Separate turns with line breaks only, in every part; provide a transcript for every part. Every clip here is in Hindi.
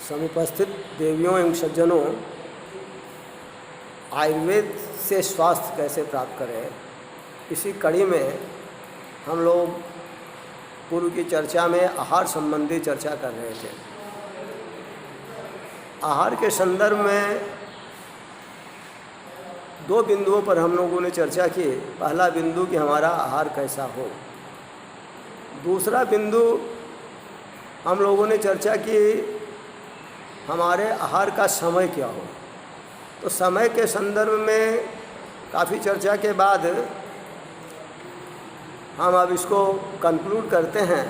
समुपस्थित देवियों एवं सज्जनों, आयुर्वेद से स्वास्थ्य कैसे प्राप्त करें, इसी कड़ी में हम लोग पूर्व की चर्चा में आहार संबंधी चर्चा कर रहे थे। आहार के संदर्भ में दो बिंदुओं पर हम लोगों ने चर्चा की। पहला बिंदु कि हमारा आहार कैसा हो, दूसरा बिंदु हम लोगों ने चर्चा की हमारे आहार का समय क्या हो। तो समय के संदर्भ में काफ़ी चर्चा के बाद हम अब इसको कंक्लूड करते हैं।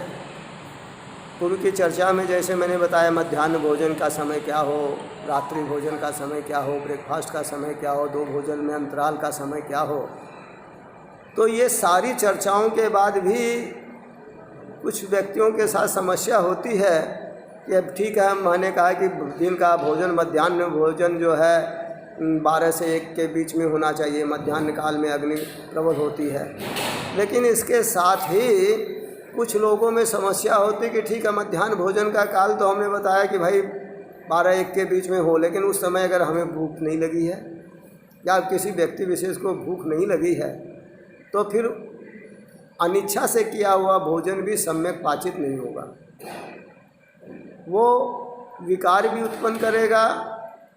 पूर्व की चर्चा में जैसे मैंने बताया मध्याह्न भोजन का समय क्या हो, रात्रि भोजन का समय क्या हो, ब्रेकफास्ट का समय क्या हो, दो भोजन में अंतराल का समय क्या हो। तो ये सारी चर्चाओं के बाद भी कुछ व्यक्तियों के साथ समस्या होती है कि अब ठीक है, मैंने कहा कि दिन का भोजन मध्याह्न भोजन जो है 12 से 1 के बीच में होना चाहिए, मध्याह्न काल में अग्नि प्रबल होती है। लेकिन इसके साथ ही कुछ लोगों में समस्या होती है कि ठीक है, मध्याह्न भोजन का काल तो हमने बताया कि भाई 12-1 के बीच में हो, लेकिन उस समय अगर हमें भूख नहीं लगी है या किसी व्यक्ति विशेष को भूख नहीं लगी है तो फिर अनिच्छा से किया हुआ भोजन भी सम्यक पाचित नहीं होगा, वो विकार भी उत्पन्न करेगा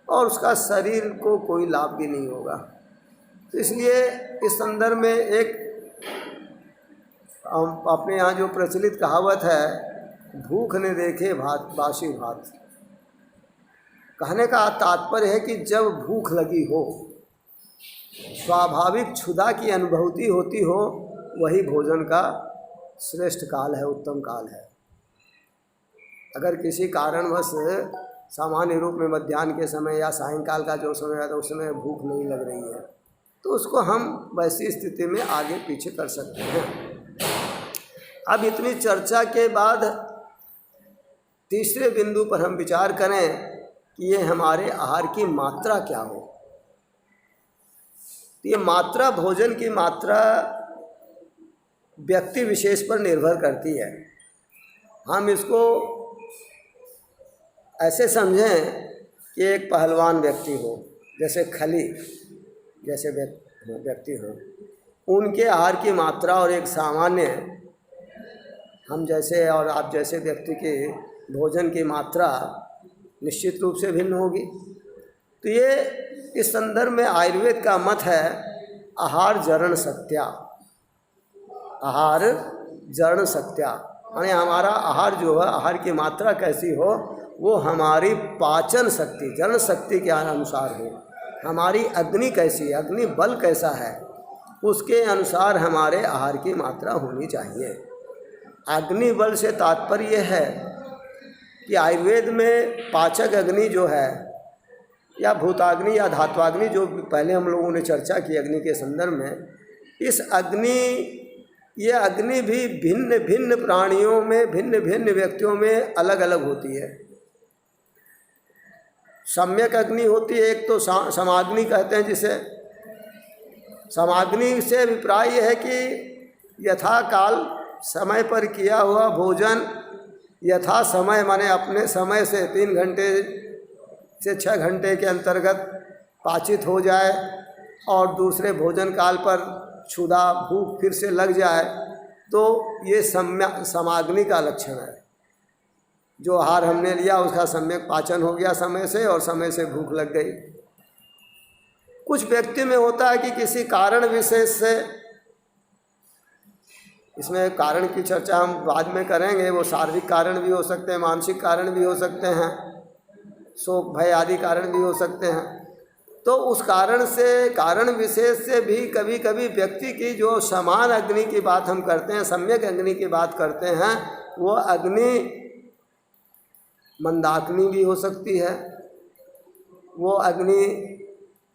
और उसका शरीर को कोई लाभ भी नहीं होगा। तो इसलिए इस संदर्भ में एक अपने यहाँ जो प्रचलित कहावत है, भूख ने देखे भात बासी भात, कहने का तात्पर्य है कि जब भूख लगी हो, स्वाभाविक क्षुधा की अनुभूति होती हो, वही भोजन का श्रेष्ठ काल है, उत्तम काल है। अगर किसी कारणवश सामान्य रूप में मध्याह्न के समय या सायंकाल का जो समय है तो उस समय भूख नहीं लग रही है तो उसको हम वैसी स्थिति में आगे पीछे कर सकते हैं। अब इतनी चर्चा के बाद तीसरे बिंदु पर हम विचार करें कि ये हमारे आहार की मात्रा क्या हो। तो ये मात्रा, भोजन की मात्रा व्यक्ति विशेष पर निर्भर करती है। हम इसको ऐसे समझें कि एक पहलवान व्यक्ति हो, जैसे खली जैसे व्यक्ति हो, उनके आहार की मात्रा और एक सामान्य हम जैसे और आप जैसे व्यक्ति के भोजन की मात्रा निश्चित रूप से भिन्न होगी। तो ये इस संदर्भ में आयुर्वेद का मत है आहार जरण सत्या। आहार जरण सत्या यानी हमारा आहार जो है, आहार की मात्रा कैसी हो, वो हमारी पाचन शक्ति, जरण शक्ति के अनुसार हो। हमारी अग्नि कैसी है, अग्नि बल कैसा है, उसके अनुसार हमारे आहार की मात्रा होनी चाहिए। अग्नि बल से तात्पर्य है कि आयुर्वेद में पाचक अग्नि जो है, या भूताग्नि या धात्वाग्नि, जो पहले हम लोगों ने चर्चा की अग्नि के संदर्भ में, इस अग्नि, ये अग्नि भी भिन्न भिन्न प्राणियों में, भिन्न भिन्न व्यक्तियों में अलग अलग होती है। सम्यक अग्नि होती है एक, तो समाग्नि कहते हैं जिसे। समाग्नि से अभिप्राय यह है कि यथा काल समय पर किया हुआ भोजन यथा समय, माने अपने समय से 3 घंटे से 6 घंटे के अंतर्गत पाचित हो जाए और दूसरे भोजन काल पर क्षुधा भूख फिर से लग जाए, तो ये समाग्नि का लक्षण है। जो आहार हमने लिया उसका सम्यक पाचन हो गया समय से, और समय से भूख लग गई। कुछ व्यक्ति में होता है कि किसी कारण विशेष से, इसमें कारण की चर्चा हम बाद में करेंगे, वो शारीरिक कारण भी हो सकते हैं, मानसिक कारण भी हो सकते हैं, शोक भय आदि कारण भी हो सकते हैं। तो उस कारण से, कारण विशेष से भी कभी कभी व्यक्ति की जो समान अग्नि की बात हम करते हैं, सम्यक अग्नि की बात करते हैं, वो अग्नि मंदाग्नि भी हो सकती है, वो अग्नि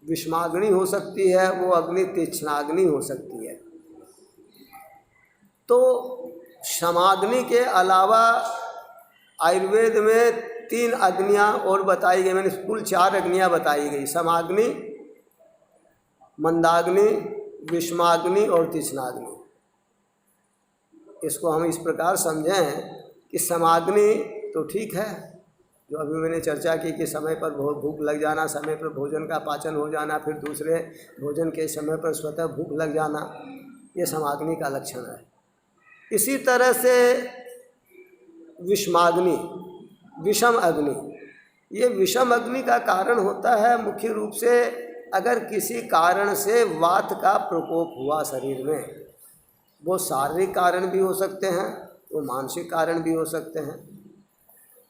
विषमाग्नि हो सकती है, वो अग्नि तीक्ष्णाग्नि हो सकती है। तो समाग्नि के अलावा आयुर्वेद में 3 अग्नियाँ और बताई गई, मैंने कुल 4 अग्नियाँ बताई गई, समाग्नि, मंदाग्नि, विषमाग्नि और तीक्ष्णाग्नि। इसको हम इस प्रकार समझें कि समाग्नि तो ठीक है, जो अभी मैंने चर्चा की कि समय पर भूख लग जाना, समय पर भोजन का पाचन हो जाना, फिर दूसरे भोजन के समय पर स्वतः भूख लग जाना, ये समाग्नि का लक्षण है। इसी तरह से विषमाग्नि, विषम अग्नि, ये विषम अग्नि का कारण होता है मुख्य रूप से अगर किसी कारण से वात का प्रकोप हुआ शरीर में। वो शारीरिक कारण भी हो सकते हैं, वो मानसिक कारण भी हो सकते हैं।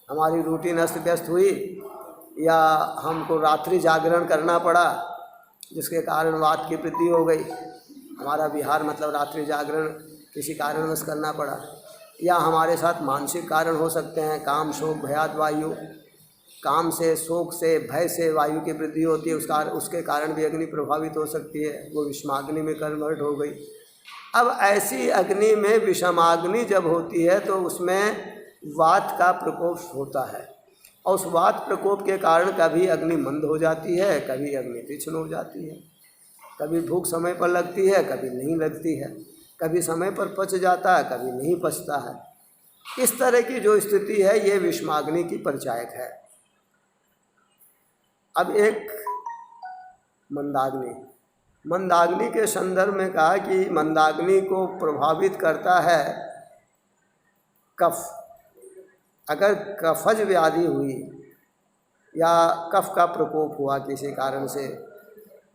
हमारी रूटीन अस्त व्यस्त हुई या हमको रात्रि जागरण करना पड़ा जिसके कारण वात की वृद्धि हो गई, हमारा विहार मतलब रात्रि जागरण किसी कारणवश करना पड़ा, या हमारे साथ मानसिक कारण हो सकते हैं, काम शोक भयाद वायु, काम से शोक से भय से वायु की वृद्धि होती है, उसके कारण भी अग्नि प्रभावित हो सकती है, वो विषमाग्नि में कन्वर्ट हो गई। अब ऐसी अग्नि में विषमाग्नि जब होती है तो उसमें वात का प्रकोप होता है, और उस वात प्रकोप के कारण कभी अग्नि मंद हो जाती है, कभी अग्नि तीक्ष्ण हो जाती है, कभी भूख समय पर लगती है, कभी नहीं लगती है, कभी समय पर पच जाता है, कभी नहीं पचता है। इस तरह की जो स्थिति है ये विषमाग्नि की परिचायक है। अब एक मंदाग्नि, मंदाग्नि के संदर्भ में कहा कि मंदाग्नि को प्रभावित करता है कफ। अगर कफज व्याधि हुई या कफ का प्रकोप हुआ किसी कारण से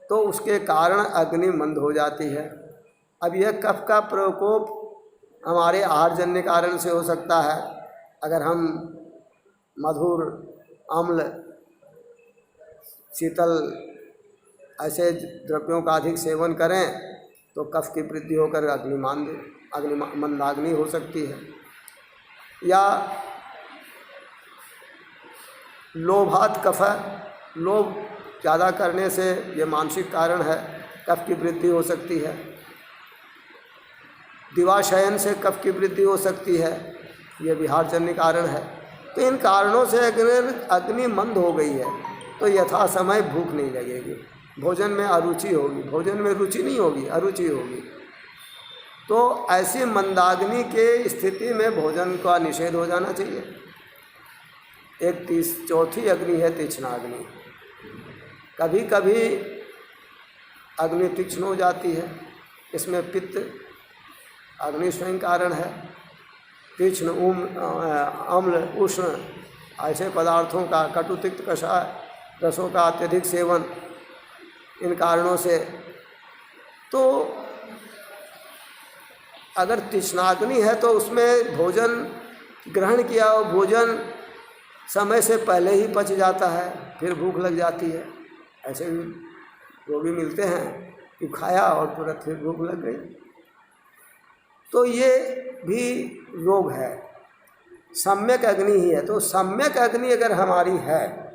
तो उसके कारण अग्नि मंद हो जाती है। अब यह कफ का प्रकोप हमारे आहारजन्य कारण से हो सकता है। अगर हम मधुर, अम्ल, शीतल ऐसे द्रव्यों का अधिक सेवन करें तो कफ की वृद्धि होकर मंदाग्नि हो सकती है। या लोभात कफ, लोभ ज़्यादा करने से ये मानसिक कारण है, कफ की वृद्धि हो सकती है। दिवाशयन से कफ की वृद्धि हो सकती है, ये विहारजन्य कारण है। तो इन कारणों से अगर अग्नि मंद हो गई है तो यथा समय भूख नहीं लगेगी, भोजन में अरुचि होगी, भोजन में रुचि नहीं होगी, अरुचि होगी। तो ऐसी मंदाग्नि के स्थिति में भोजन का निषेध हो जाना चाहिए। एक चौथी अग्नि है तीक्ष्णाग्नि। कभी कभी अग्नि तीक्ष्ण हो जाती है, इसमें पित्त अग्नि स्वयं कारण है। तीक्ष्ण, अम्ल, उष्ण ऐसे पदार्थों का, कटु तिक्त कषाय रसों का अत्यधिक सेवन, इन कारणों से। तो अगर तीक्ष्णाग्नि है तो उसमें भोजन ग्रहण किया हो, भोजन समय से पहले ही पच जाता है, फिर भूख लग जाती है। ऐसे भी रोगी मिलते हैं कि खाया और तुरंत फिर भूख लग गई। तो ये भी रोग है, सम्यक अग्नि ही है। तो सम्यक अग्नि अगर हमारी है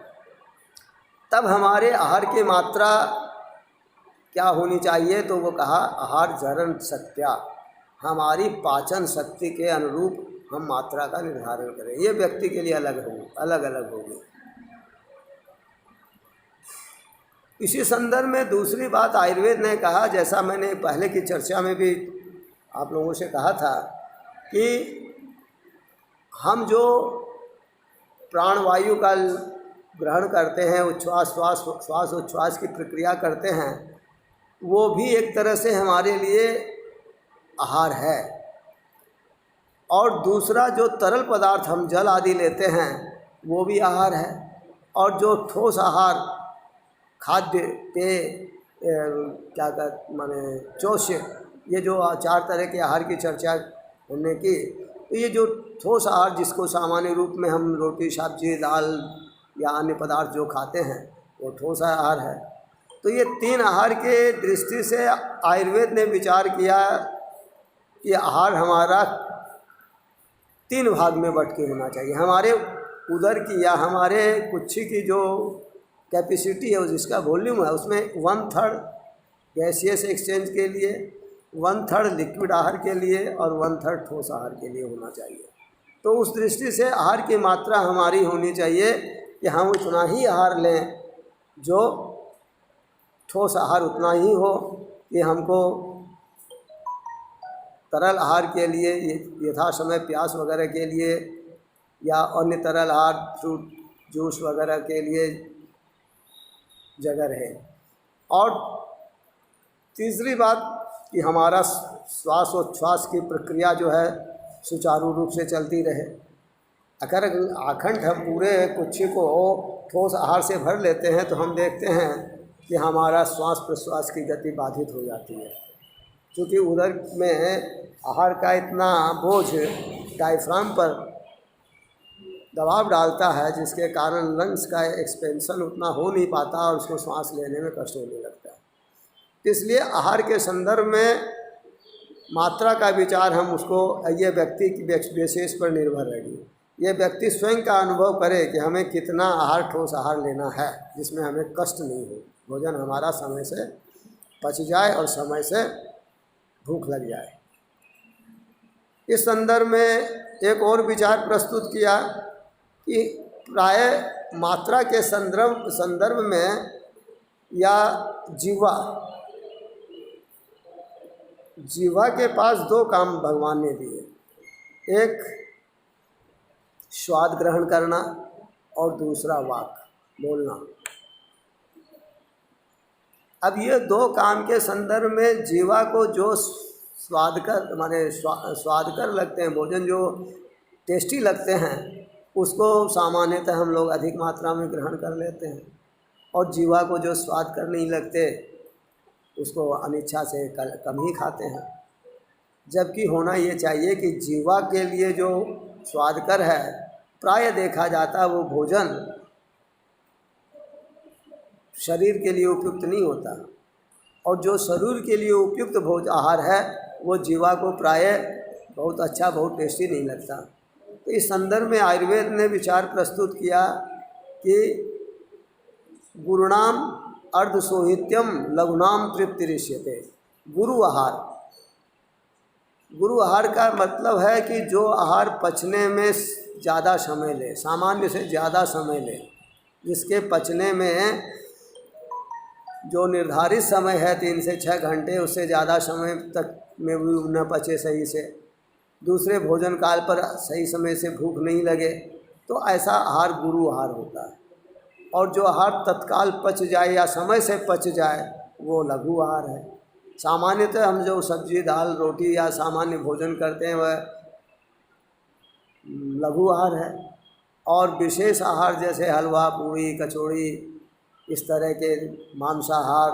तब हमारे आहार की मात्रा क्या होनी चाहिए, तो वो कहा आहार जरण शक्त्या, हमारी पाचन शक्ति के अनुरूप हम मात्रा का निर्धारण करें। ये व्यक्ति के लिए अलग अलग होगी। इसी संदर्भ में दूसरी बात आयुर्वेद ने कहा, जैसा मैंने पहले की चर्चा में भी आप लोगों से कहा था कि हम जो प्राणवायु का ग्रहण करते हैं, श्वास उच्छ्वास की प्रक्रिया करते हैं, वो भी एक तरह से हमारे लिए आहार है। और दूसरा जो तरल पदार्थ हम जल आदि लेते हैं वो भी आहार है। और जो ठोस आहार, खाद्य, पेय, क्या कहते माने चोष्य, ये जो 4 तरह के आहार की चर्चा हमने की, तो ये जो ठोस आहार जिसको सामान्य रूप में हम रोटी, सब्जी, दाल या अन्य पदार्थ जो खाते हैं वो ठोस आहार है। तो ये 3 आहार के दृष्टि से आयुर्वेद ने विचार किया कि आहार हमारा 3 भाग में बट के होना चाहिए। हमारे उदर की या हमारे कुक्षी की जो कैपेसिटी है, जिसका वॉल्यूम है, उसमें 1/3 गैसियस एक्सचेंज के लिए, 1/3 लिक्विड आहार के लिए और 1/3 ठोस आहार के लिए होना चाहिए। तो उस दृष्टि से आहार की मात्रा हमारी होनी चाहिए कि हम उतना ही आहार लें, जो ठोस आहार उतना ही हो कि हमको तरल आहार के लिए यथा समय प्यास वगैरह के लिए या अन्य तरल आहार, फ्रूट जूस वगैरह के लिए जगह रहे। और तीसरी बात कि हमारा श्वासोच्छ्वास की प्रक्रिया जो है सुचारू रूप से चलती रहे। अगर आखंड हम पूरे कुक्षी को ठोस आहार से भर लेते हैं तो हम देखते हैं कि हमारा श्वास प्रश्वास की गति बाधित हो जाती है, क्योंकि उधर में आहार का इतना बोझ डायफ्राम पर दबाव डालता है, जिसके कारण लंग्स का एक्सपेंशन उतना हो नहीं पाता और उसको सांस लेने में कष्ट होने लगता है। इसलिए आहार के संदर्भ में मात्रा का विचार हम उसको ये व्यक्ति की विशेष पर निर्भर रहेगी। ये व्यक्ति स्वयं का अनुभव करे कि हमें कितना आहार, ठोस आहार लेना है जिसमें हमें कष्ट नहीं हो, भोजन हमारा समय से पच जाए और समय से भूख लग जाए। इस संदर्भ में एक और विचार प्रस्तुत किया कि प्राय मात्रा के संदर्भ में या जीवा के पास दो काम भगवान ने दिए, एक स्वाद ग्रहण करना और दूसरा वाक बोलना। अब ये दो काम के संदर्भ में जीवा को जो स्वादकर लगते हैं, भोजन जो टेस्टी लगते हैं, उसको सामान्यतः हम लोग अधिक मात्रा में ग्रहण कर लेते हैं, और जीवा को जो स्वादकर नहीं लगते उसको अनिच्छा से कम ही खाते हैं। जबकि होना ये चाहिए कि जीवा के लिए जो स्वादकर है, प्राय देखा जाता है वो भोजन शरीर के लिए उपयुक्त नहीं होता, और जो शरीर के लिए उपयुक्त आहार है वो जीवा को प्राय बहुत अच्छा, बहुत टेस्टी नहीं लगता। तो इस संदर्भ में आयुर्वेद ने विचार प्रस्तुत किया कि गुरुणाम अर्धसोहित्यम लघुनाम तृप्तिरिष्यते। गुरु आहार का मतलब है कि जो आहार पचने में ज़्यादा समय ले, सामान्य से ज़्यादा समय ले, जिसके पचने में जो निर्धारित समय है 3 से 6 घंटे, उससे ज़्यादा समय तक में भी न पचे सही से, दूसरे भोजन काल पर सही समय से भूख नहीं लगे, तो ऐसा आहार गुरु आहार होता है। और जो आहार तत्काल पच जाए या समय से पच जाए वो लघु आहार है। सामान्यतः हम जो सब्जी, दाल, रोटी या सामान्य भोजन करते हैं वह लघु आहार है। और विशेष आहार जैसे हलवा, पूड़ी, कचौड़ी, इस तरह के मांसाहार,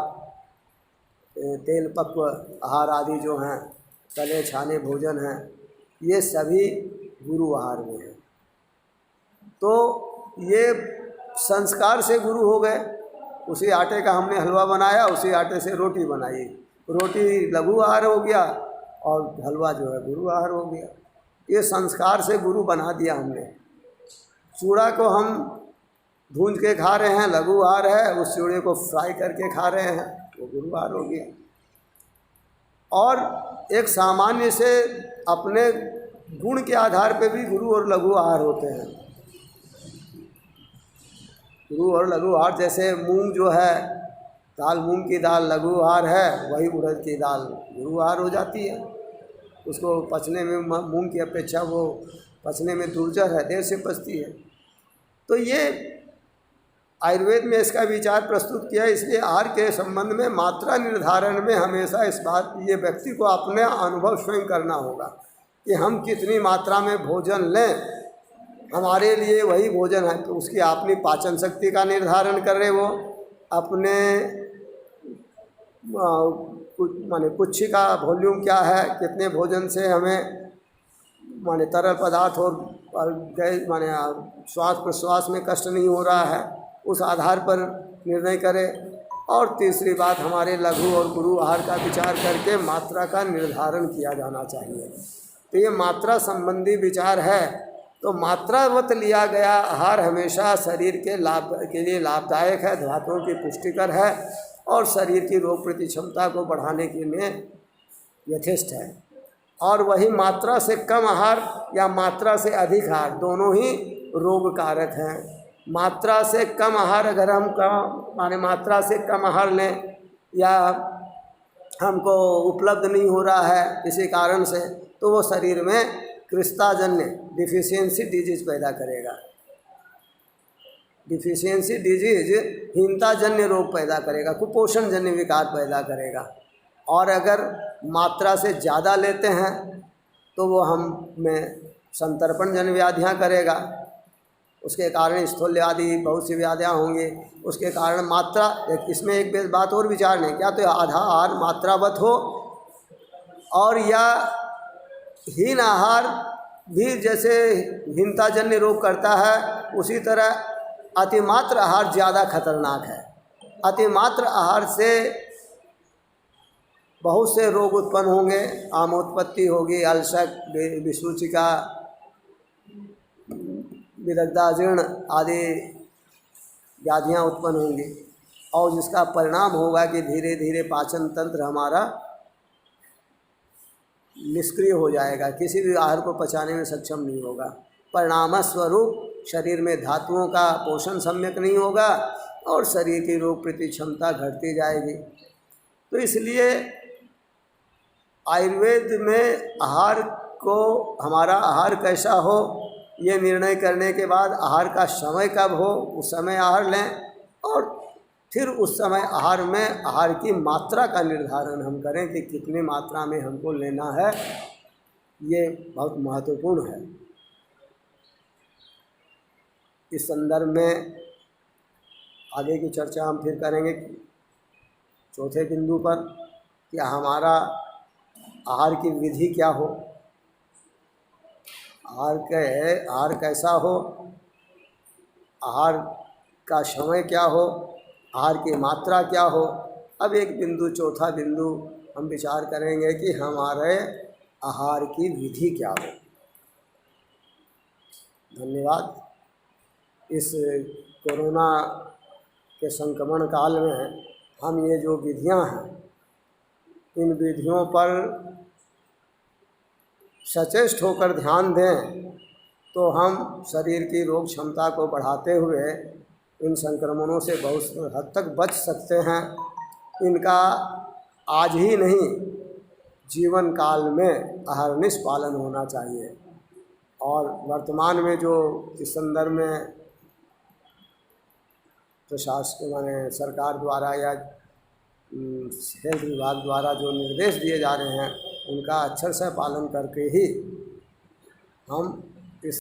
तेल पक्व आहार आदि जो हैं, तले छाने भोजन हैं, ये सभी गुरु आहार में हैं। तो ये संस्कार से गुरु हो गए। उसी आटे का हमने हलवा बनाया, उसी आटे से रोटी बनाई, रोटी लघु आहार हो गया और हलवा जो है गुरु आहार हो गया। ये संस्कार से गुरु बना दिया हमने। चूड़ा को हम भूंज के खा रहे हैं, लघु आहार है, उस चूड़े को फ्राई करके खा रहे हैं, वो गुरु आहार हो गया। और एक सामान्य से अपने गुण के आधार पे भी गुरु और लघु आहार होते हैं। गुरु और लघु आहार जैसे मूंग जो है, दाल, मूंग की दाल लघु आहार है, वही उड़द की दाल गुरु आहार हो जाती है। उसको पचने में मूंग की अपेक्षा वो पचने में दुर्जर है, देर से पचती है। तो ये आयुर्वेद में इसका विचार प्रस्तुत किया। इसलिए आहार के संबंध में मात्रा निर्धारण में हमेशा इस बात, ये व्यक्ति को अपने अनुभव स्वयं करना होगा कि हम कितनी मात्रा में भोजन लें, हमारे लिए वही भोजन है। तो उसकी अपनी पाचन शक्ति का निर्धारण करे, वो अपने माने कुक्षी का वॉल्यूम क्या है, कितने भोजन से हमें माने तरल पदार्थ और गैस माने श्वास प्रश्वास में कष्ट नहीं हो रहा है, उस आधार पर निर्णय करे। और तीसरी बात, हमारे लघु और गुरु आहार का विचार करके मात्रा का निर्धारण किया जाना चाहिए। तो ये मात्रा संबंधी विचार है। तो मात्रावत लिया गया आहार हमेशा शरीर के लिए लाभदायक है, धातुओं की पुष्टिकर है और शरीर की रोग प्रति क्षमता को बढ़ाने के लिए यथेष्ट है। और वही मात्रा से कम आहार या मात्रा से अधिक आहार दोनों ही रोग कारक हैं। मात्रा से कम आहार अगर हम माने मात्रा से कम आहार लें या हमको उपलब्ध नहीं हो रहा है किसी कारण से, तो वो शरीर में कृष्णजन्य डिफिशियंसी डिजीज पैदा करेगा। डिफिशियंसी डिजीज हीनता जन्य रोग पैदा करेगा, कुपोषण जन्य विकार पैदा करेगा। और अगर मात्रा से ज़्यादा लेते हैं तो वो हम में संतर्पण जन्य व्याधियाँ करेगा, उसके कारण स्थूल्य आदि बहुत सी व्याधियाँ होंगी। उसके कारण मात्रा, इसमें एक बात और विचारने, क्या तो आधा आहार मात्रावत हो और या हीन आहार भी जैसे हीनताजन्य रोग करता है, उसी तरह अतिमात्र आहार ज़्यादा खतरनाक है। अतिमात्र आहार से बहुत से रोग उत्पन्न होंगे, आमोत्पत्ति होगी, अल्सर, विसूचिका, विदग्धाजीर्ण आदि व्याधियाँ उत्पन्न होंगी और जिसका परिणाम होगा कि धीरे धीरे पाचन तंत्र हमारा निष्क्रिय हो जाएगा, किसी भी आहार को पचाने में सक्षम नहीं होगा। परिणाम स्वरूप शरीर में धातुओं का पोषण सम्यक नहीं होगा और शरीर की रोग प्रति क्षमता घटती जाएगी। तो इसलिए आयुर्वेद में आहार को, हमारा आहार कैसा हो ये निर्णय करने के बाद आहार का समय कब हो उस समय आहार लें, और फिर उस समय आहार में आहार की मात्रा का निर्धारण हम करें कि कितनी मात्रा में हमको लेना है। ये बहुत महत्वपूर्ण है। इस संदर्भ में आगे की चर्चा हम फिर करेंगे चौथे बिंदु पर कि हमारा आहार की विधि क्या हो, आहार कैसा हो, आहार का समय क्या हो, आहार की मात्रा क्या हो। अब एक बिंदु, चौथा बिंदु हम विचार करेंगे कि हमारे आहार की विधि क्या हो। धन्यवाद। इस कोरोना के संक्रमण काल में हम ये जो विधियां हैं, इन विधियों पर सचेष्ट होकर ध्यान दें तो हम शरीर की रोग क्षमता को बढ़ाते हुए इन संक्रमणों से बहुत हद तक बच सकते हैं। इनका आज ही नहीं, जीवन काल में अहर्निश पालन होना चाहिए। और वर्तमान में जो इस संदर्भ में प्रशासन माने सरकार द्वारा या हेल्थ विभाग द्वारा जो निर्देश दिए जा रहे हैं, उनका अक्षर से पालन करके ही हम